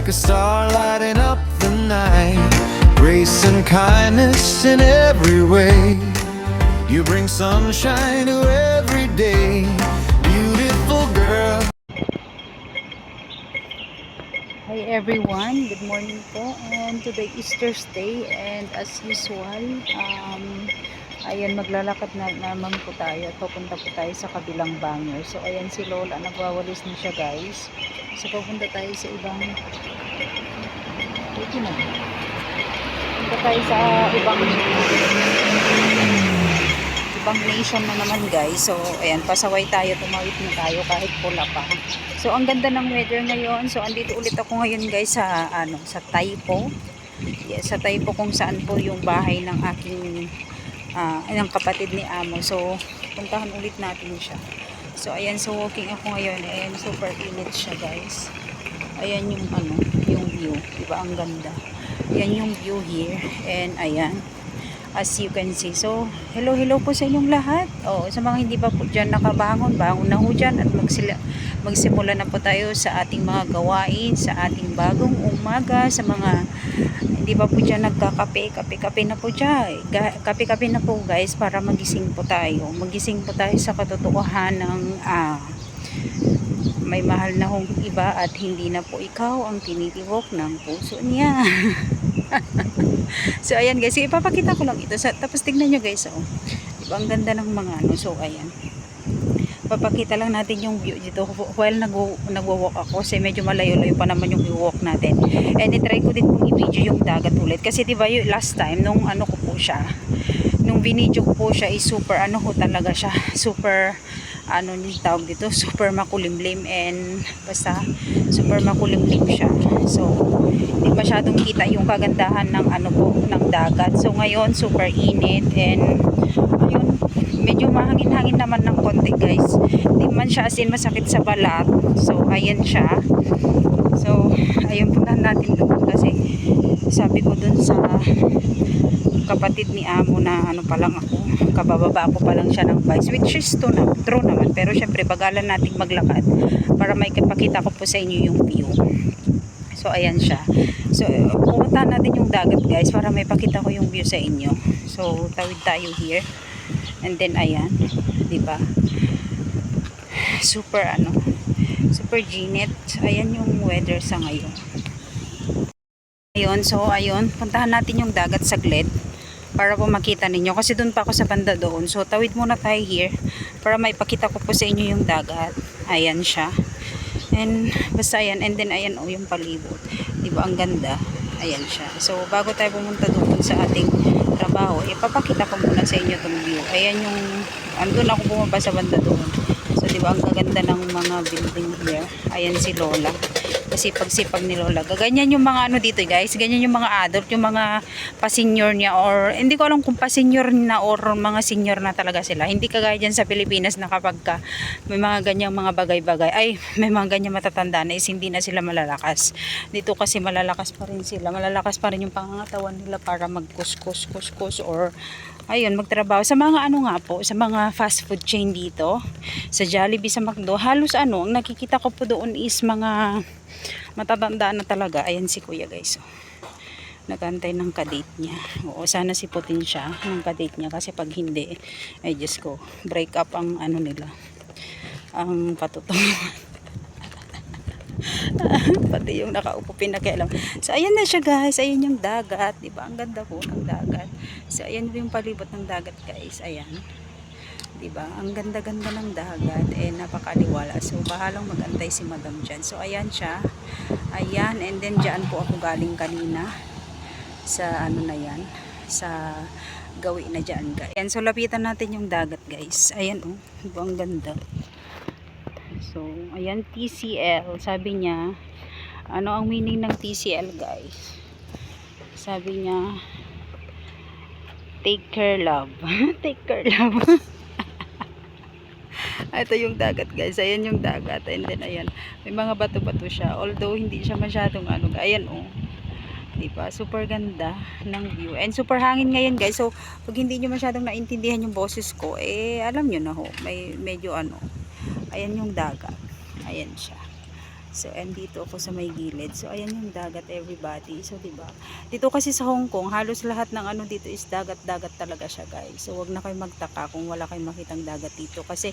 like a star lighting up the night. Grace and kindness in every way. You bring sunshine to every day. Beautiful girl. Hi everyone, good morning po, and today is Thursday, and as usual, ayan, maglalakad na naman po tayo at pupunta po tayo sa kabilang banger. So ayan si Lola, nagwawalis na siya guys. So pupunta tayo sa ibang nation na naman guys. So ayan, pasaway tayo, tumawid na tayo kahit pula pa. So ang ganda ng weather ngayon. So andito ulit ako ngayon guys sa sa Taipo. Yes, sa Taipo kung saan po yung bahay ng aking ng kapatid ni Amo. So puntahan ulit natin siya. So ayan, so walking ako ngayon. Ayan, super init siya guys. Ayan yung yung view, 'di ba? Ang ganda. Ayan yung view here, and ayan, as you can see. So hello po sa inyong lahat. Sa mga hindi pa po dyan nakabangon, bangon na ho dyan at magsimula na po tayo sa ating mga gawain, sa ating bagong umaga. Sa mga hindi pa po dyan nagkakape, kape na po dyan, kape na po guys, para magising po tayo sa katotohanan ng may mahal na hong iba at hindi na po ikaw ang tinitibok ng puso niya. So ayan guys, ipapakita ko lang ito tapos tignan nyo guys, diba ang ganda ng mga so ayan, papakita lang natin yung view dito while nagwo-walk ako, kasi medyo malayo-layo pa naman yung i-walk natin, and itry ko din pong i-video yung dagat ulit, kasi diba yung last time nung nung binidyo ko po siya is super talaga siya, super tawag dito, super makulimlim, and basta super makulimlim siya. So hindi masyadong kita yung kagandahan ng ng dagat. So ngayon super init, and ayun, medyo mahangin-hangin naman ng konti guys. Hindi man siya as in masakit sa balat. So ayan siya. So ayun, puntahan natin doon, kasi sabi ko dun sa kapatid ni Amo na pa lang ako, kabababa ako pa lang siya ng bikes, which is true naman, pero syempre bagalan nating maglakad para may kapakita ko po sa inyo yung view. So ayan siya. So pupuntahan natin yung dagat guys para may pakita ko yung view sa inyo. So tawid tayo here, and then ayan, diba, super super ginit. Ayan yung weather sa ngayon. So ayun, puntahan natin yung dagat saglit para po makita ninyo, kasi doon pa ako sa banda doon. So tawid muna tayo here para maipakita ko po sa inyo yung dagat. Ayan siya, and basta ayan, and then ayan yung palibot, diba ang ganda. Ayan siya. So bago tayo pumunta doon sa ating trabaho, ipapakita ko muna sa inyo itong view. Ayan yung andun ako bumaba sa banda doon. So diba ang gaganda ng mga building here. Ayan si Lola, kasi pagsipag ni Lola. Ganyan yung mga dito guys, ganyan yung mga adult, yung mga pa-senior niya, or hindi ko alam kung pa-senior na or mga senior na talaga sila. Hindi kagaya dyan sa Pilipinas na kapag may mga ganyang mga bagay-bagay, ay may mga ganyang matatanda na is hindi na sila malalakas. Dito kasi malalakas pa rin sila, malalakas pa rin yung pangangatawan nila para magkuskus or ayun, magtrabaho sa mga nga po, sa mga fast food chain dito, sa Jollibee, sa McDo. Halos ang nakikita ko po doon is mga matatanda na talaga. Ayan si kuya guys, nagantay ng kadate niya. Sana siputin siya ng kadate niya, kasi pag hindi, ay Diyos ko, break up ang nila, ang patutungan. Pati yung nakaupo pinakialam. So ayan na siya guys, ayan yung dagat, diba ang ganda po ng dagat. So ayan yung palibot ng dagat guys, ayan, diba ang ganda-ganda ng dagat, napakaliwala. So bahalang magantay si madam dyan. So ayan siya, ayan, and then dyan po ako galing kanina sa na yan, sa gawi na dyan guys. Ayan, so lapitan natin yung dagat guys. Ayan diba ang ganda. So ayan, TCL, sabi niya, ang meaning ng TCL guys? Sabi niya, take care love. Take care love. Ito yung dagat guys, ayan yung dagat, and then ayan, may mga bato-bato siya, although hindi siya masyadong ayan diba, super ganda ng view, and super hangin ngayon guys. So pag hindi nyo masyadong naintindihan yung boses ko, alam nyo na ho, may medyo ayan yung dagat, ayan siya. So, andito ako sa may gilid. So, ayan yung dagat, everybody. So, diba? Dito kasi sa Hong Kong, halos lahat ng ano dito is dagat-dagat talaga siya, guys. So, wag na kayo magtaka kung wala kayong makitang dagat dito. Kasi,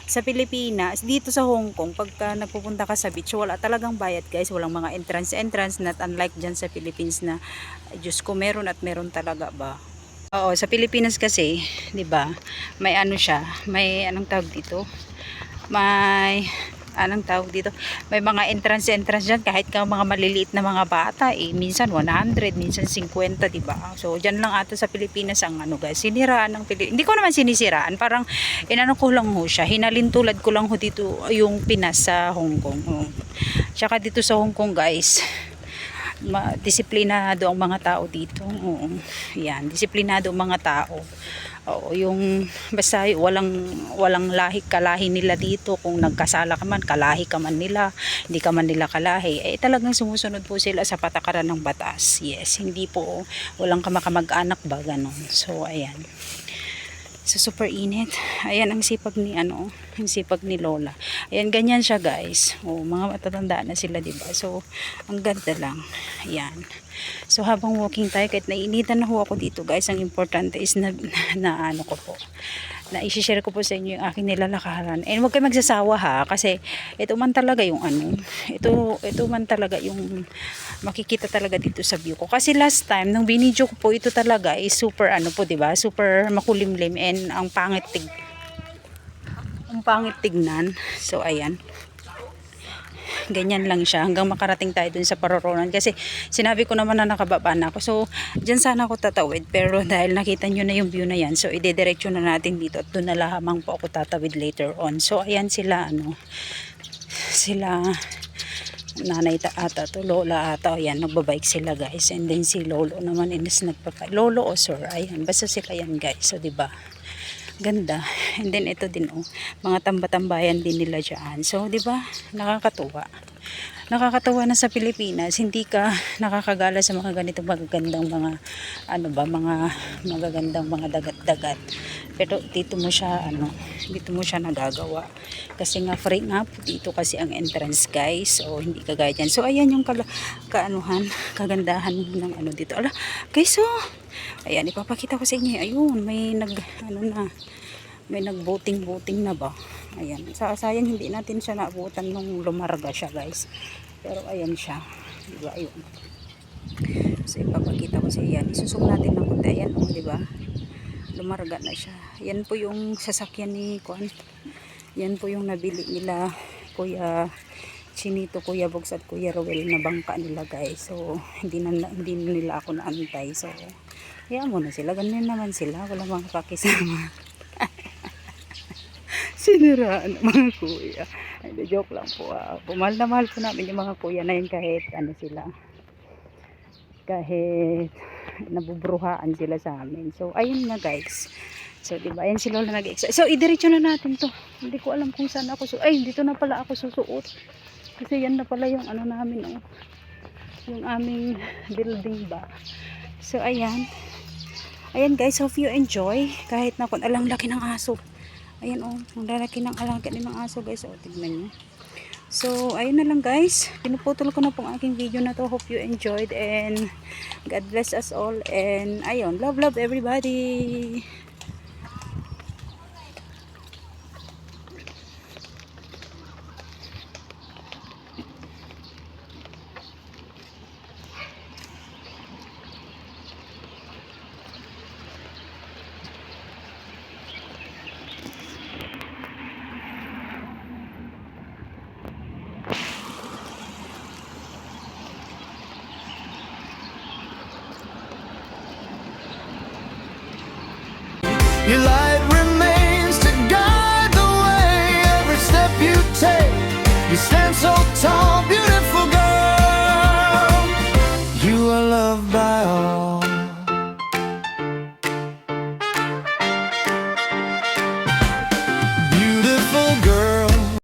sa Pilipinas, dito sa Hong Kong, pagka nagpupunta ka sa beach, wala talagang bayad, guys. Walang mga entrance, not unlike dyan sa Philippines na, Diyos ko, meron at meron talaga ba? Oo, sa Pilipinas kasi, 'di ba? May ano siya, may anong tawag dito? May anong tawag dito? May mga entrance diyan kahit ka mga maliliit na mga bata minsan 100, minsan 50, 'di ba? So diyan lang ata sa Pilipinas ang ano, guys, siniraan ng Hindi ko naman sinisiraan, parang inano ko lang ho siya, hinalintulad ko lang ho dito yung Pinas sa Hong Kong. Oh. Tsaka dito sa Hong Kong, guys, disiplinado ang mga tao dito. Oo. Yan, disiplinado ang mga tao. Oo, yung basta walang kalahi nila dito. Kung nagkasala ka man, kalahi ka man nila, hindi ka man nila kalahi, talagang sumusunod po sila sa patakaran ng batas. Yes, hindi po walang kamag-anak ba ganon. So ayan. So super init. Ayan ang sipag ni ang sipag ni Lola. Ayan, ganyan siya, guys. Oh, mga matatanda na sila, 'di ba? So ang ganda lang. Ayan. So habang walking tayo, kahit nainitan na ho ako dito, guys, ang importante is na ano ko po, na i-share ko po sa inyo yung aking nilalakaran. And huwag kayo magsasawa, ha, kasi ito man talaga yung ito man talaga yung makikita talaga dito sa view ko. Kasi last time nung binidyo ko po, ito talaga is super po, 'di ba? Super makulimlim and ang pangit tignan. So ayan. Ganyan lang siya hanggang makarating tayo dun sa paroronan, kasi sinabi ko naman na nakababa na ako. So dyan sana ako tatawid, pero dahil nakita nyo na yung view na yan, so idediretso na natin dito at dun na lamang po ako tatawid later on. So ayan sila sila nanay ata to, lola ata, ayan, nagbabike sila, guys. And then si lolo naman is lolo o sir, ayan, basta sila yan, guys. So diba, ganda. And then ito din mga tambatambayan din nila dyan. So di ba, nakakatuwa na sa Pilipinas hindi ka nakakagala sa mga ganitong magagandang mga mga magagandang mga dagat-dagat, pero dito mo siya nagagawa kasi nga free nga po dito kasi ang entrance, guys. So hindi kagaya dyan. So ayan yung kagandahan ng dito. Ala, guys, ayan, ipapakita ko sa inyo. Ayun, may may nag-boating na ba. Ayan, sayang hindi natin siya naabutan nung lumarga siya, guys. Pero ayan siya, diba? Ayun. So ipapakita ko sa iyan. Isusok natin ng konti. Ayan, diba? Lumarga na siya. Yan po yung sasakyan ni Kuan. Yan po yung nabili nila Kuya Chinito, Kuya Bogs at Kuya Rowel na bangka nila, guys. So hindi nila ako naantay. So hayaan mo na sila, ganyan naman sila, wala mga pakisama. Siniraan ng mga kuya. Hindi, joke lang po. Mahal na mahal po namin yung mga kuya na yun, kahit sila, kahit nabubruhaan sila sa amin. So ayun nga, guys. So diba, ayan si Lola nag-exercise. So idiretso na natin to. Hindi ko alam kung saan ako dito na pala ako susuot. Kasi yan na pala yung namin, yung aming building ba. So ayan, guys, hope you enjoy. Kahit na kung alang laki ng aso. Ayan, ang lalaki ng aso, guys. Tignan nyo. So ayun na lang, guys, pinuputol ko na pong aking video na to. Hope you enjoyed and God bless us all. And ayun, love everybody. You lie